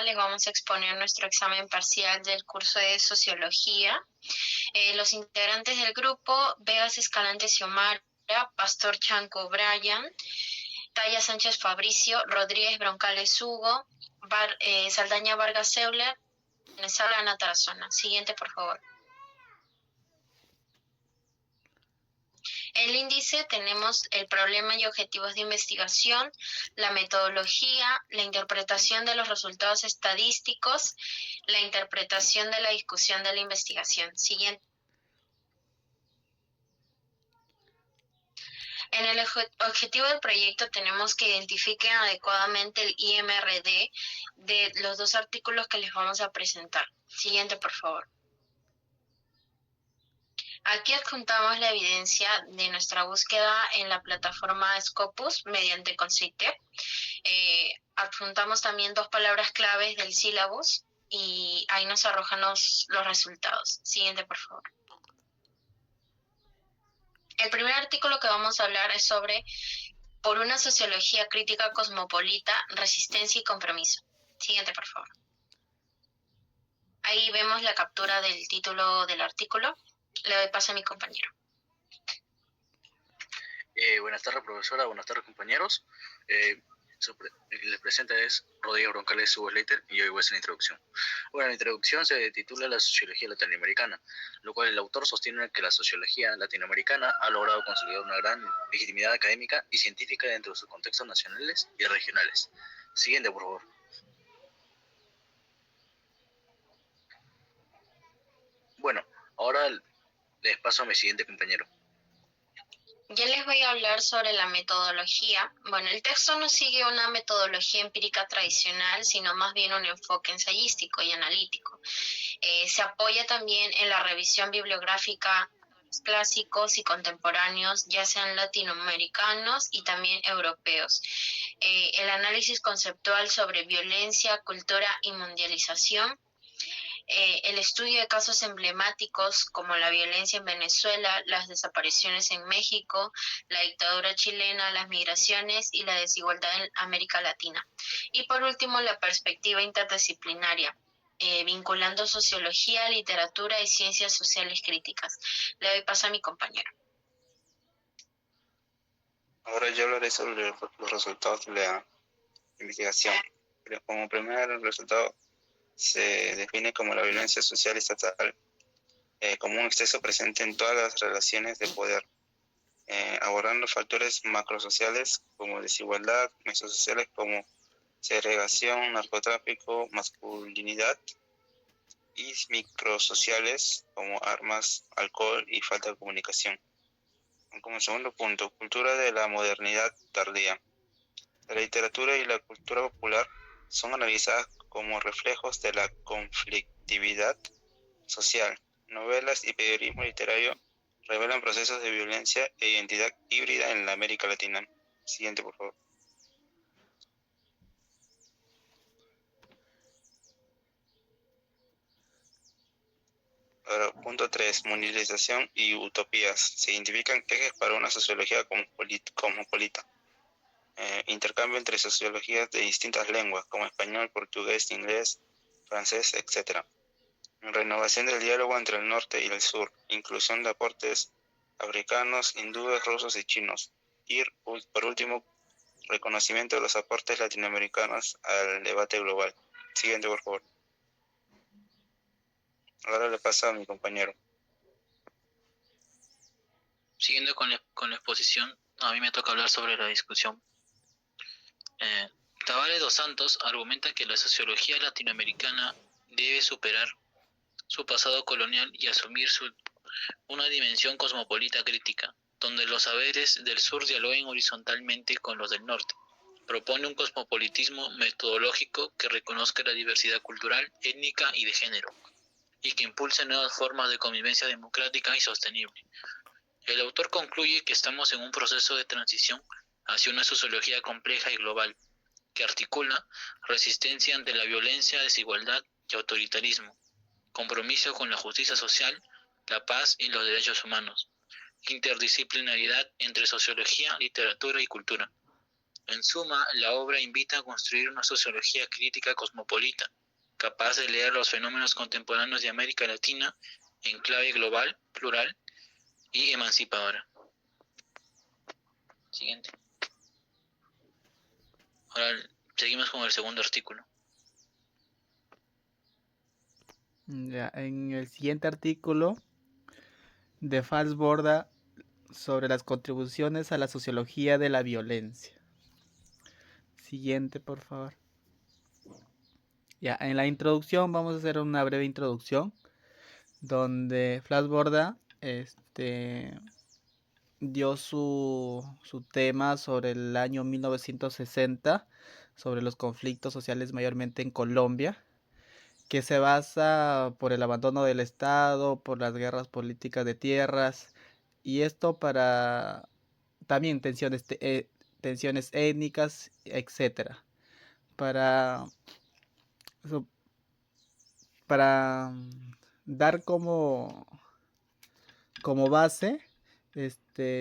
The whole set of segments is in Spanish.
día les vamos a exponer nuestro examen parcial del curso de Sociología. Los integrantes del grupo: Vegas Escalante Xiomara, Pastor Chanco Brian, Taya Sánchez Fabricio, Rodríguez Broncales Hugo, Saldaña Vargas Euler, Nesala Ana Tarazona. Siguiente, por favor. El índice tenemos el problema y objetivos de investigación, la metodología, la interpretación de los resultados estadísticos, la interpretación de la discusión de la investigación. Siguiente. En el objetivo del proyecto tenemos que identifiquen adecuadamente el IMRD de los dos artículos que les vamos a presentar. Siguiente, por favor. Aquí adjuntamos la evidencia de nuestra búsqueda en la plataforma Scopus mediante Conceitep. Adjuntamos también dos palabras claves del sílabus y ahí nos arrojan los resultados. Siguiente, por favor. El primer artículo que vamos a hablar es sobre Por una sociología crítica cosmopolita, resistencia y compromiso. Siguiente, por favor. Ahí vemos la captura del título del artículo. Le doy paso a mi compañero. Buenas tardes, profesora. Buenas tardes, compañeros. Les presenta es Rodríguez Broncales Hugo Slater y hoy voy a hacer la introducción. Bueno, la introducción se titula La sociología latinoamericana, lo cual el autor sostiene que la sociología latinoamericana ha logrado consolidar una gran legitimidad académica y científica dentro de sus contextos nacionales y regionales. Siguiente, por favor. Bueno, ahora les paso a mi siguiente compañero. Ya les voy a hablar sobre la metodología. Bueno, el texto no sigue una metodología empírica tradicional, sino más bien un enfoque ensayístico y analítico. Se apoya también en la revisión bibliográfica de clásicos y contemporáneos, ya sean latinoamericanos y también europeos. El análisis conceptual sobre violencia, cultura y mundialización. El estudio de casos emblemáticos como la violencia en Venezuela, las desapariciones en México, la dictadura chilena, las migraciones y la desigualdad en América Latina. Y por último, la perspectiva interdisciplinaria, vinculando sociología, literatura y ciencias sociales críticas. Le doy paso a mi compañero. Ahora yo hablaré sobre los resultados de la investigación. Pero como primer resultado, se define como la violencia social estatal como un exceso presente en todas las relaciones de poder, abordando factores macrosociales como desigualdad, mesosociales como segregación, narcotráfico, masculinidad, y microsociales como armas, alcohol y falta de comunicación. Como segundo punto, cultura de la modernidad tardía. La literatura y la cultura popular son analizadas como reflejos de la conflictividad social. Novelas y periodismo literario revelan procesos de violencia e identidad híbrida en la América Latina. Siguiente, por favor. Ahora, punto 3. Mundialización y utopías. Se identifican ejes para una sociología cosmopolita. Intercambio entre sociologías de distintas lenguas, como español, portugués, inglés, francés, etc. Renovación del diálogo entre el norte y el sur. Inclusión de aportes africanos, hindúes, rusos y chinos. Y, por último, reconocimiento de los aportes latinoamericanos al debate global. Siguiente, por favor. Ahora le paso a mi compañero. Siguiendo con la exposición, a mí me toca hablar sobre la discusión. Tavares dos Santos argumenta que la sociología latinoamericana debe superar su pasado colonial y asumir una dimensión cosmopolita crítica, donde los saberes del sur dialoguen horizontalmente con los del norte. Propone un cosmopolitismo metodológico que reconozca la diversidad cultural, étnica y de género, y que impulse nuevas formas de convivencia democrática y sostenible. El autor concluye que estamos en un proceso de transición hacia una sociología compleja y global, que articula resistencia ante la violencia, desigualdad y autoritarismo, compromiso con la justicia social, la paz y los derechos humanos, interdisciplinaridad entre sociología, literatura y cultura, En suma, la obra invita a construir una sociología crítica cosmopolita, capaz de leer los fenómenos contemporáneos de América Latina en clave global, plural y emancipadora. Siguiente. Ahora seguimos con el segundo artículo. Ya, en el siguiente artículo de Falsborda sobre las contribuciones a la sociología de la violencia. Siguiente, por favor. Ya, en la introducción vamos a hacer una breve introducción donde Falsborda dio su tema sobre el año 1960, sobre los conflictos sociales mayormente en Colombia, que se basa por el abandono del Estado, por las guerras políticas de tierras, y esto para también tensiones étnicas, etcétera. Para dar como base,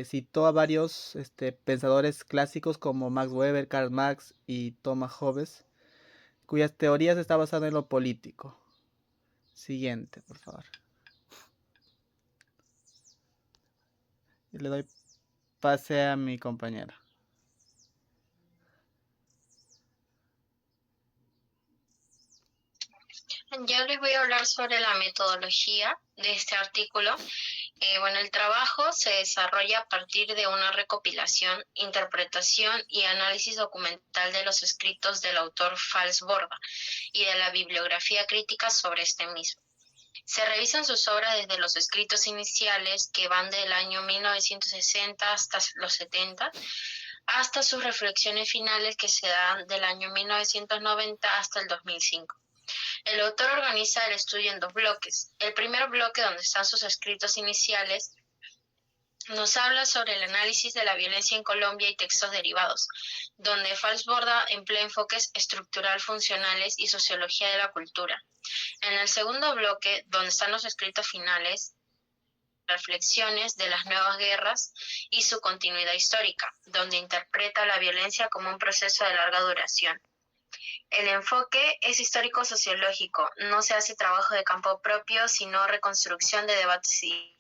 citó a varios pensadores clásicos como Max Weber, Karl Marx y Thomas Hobbes, cuyas teorías están basadas en lo político. Siguiente, por favor. Y le doy pase a mi compañera. Yo les voy a hablar sobre la metodología de este artículo. El trabajo se desarrolla a partir de una recopilación, interpretación y análisis documental de los escritos del autor Falsborda y de la bibliografía crítica sobre este mismo. Se revisan sus obras desde los escritos iniciales, que van del año 1960 hasta los 70, hasta sus reflexiones finales, que se dan del año 1990 hasta el 2005. El autor organiza el estudio en dos bloques. El primer bloque, donde están sus escritos iniciales, nos habla sobre el análisis de la violencia en Colombia y textos derivados, donde Falsborda emplea enfoques estructural funcionales y sociología de la cultura. En el segundo bloque, donde están los escritos finales, reflexiones de las nuevas guerras y su continuidad histórica, donde interpreta la violencia como un proceso de larga duración. El enfoque es histórico-sociológico, no se hace trabajo de campo propio, sino reconstrucción de debates y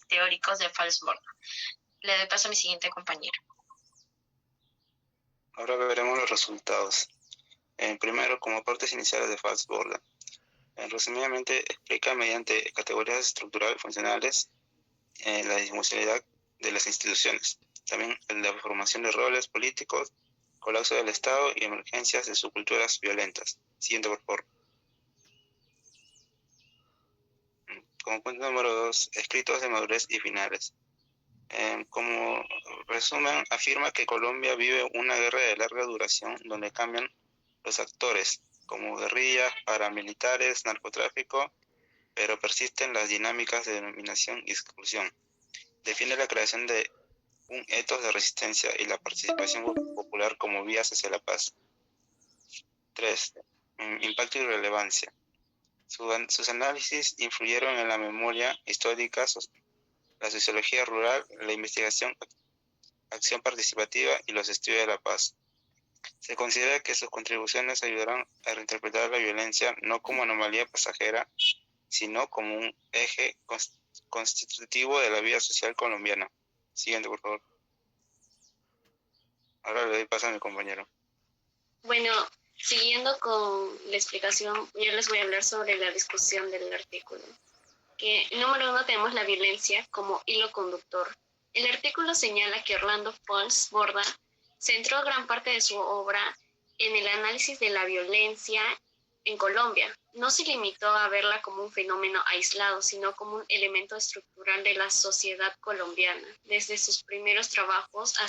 teóricos de Falsborda. Le doy paso a mi siguiente compañero. Ahora veremos los resultados. Primero, como partes iniciales de Falsborda. Resumidamente, explica mediante categorías estructurales funcionales la disfuncionalidad de las instituciones. También la formación de roles políticos, colapso del Estado y emergencias de subculturas violentas. Siguiente, por favor. Como punto número 2, escritos de madurez y finales. Como resumen, afirma que Colombia vive una guerra de larga duración donde cambian los actores, como guerrillas, paramilitares, narcotráfico, pero persisten las dinámicas de dominación y exclusión. Defiende la creación de un etos de resistencia y la participación popular como vías hacia la paz. 3. Impacto y relevancia. Sus análisis influyeron en la memoria histórica, la sociología rural, la investigación, acción participativa y los estudios de la paz. Se considera que sus contribuciones ayudarán a reinterpretar la violencia no como anomalía pasajera, sino como un eje constitutivo de la vida social colombiana. Siguiente, por favor. Ahora le doy paso a mi compañero. Bueno, siguiendo con la explicación, yo les voy a hablar sobre la discusión del artículo. Que número 1 tenemos la violencia como hilo conductor. El artículo señala que Orlando Falsborda centró gran parte de su obra en el análisis de la violencia en Colombia. No se limitó a verla como un fenómeno aislado, sino como un elemento estructural de la sociedad colombiana, desde sus primeros trabajos hasta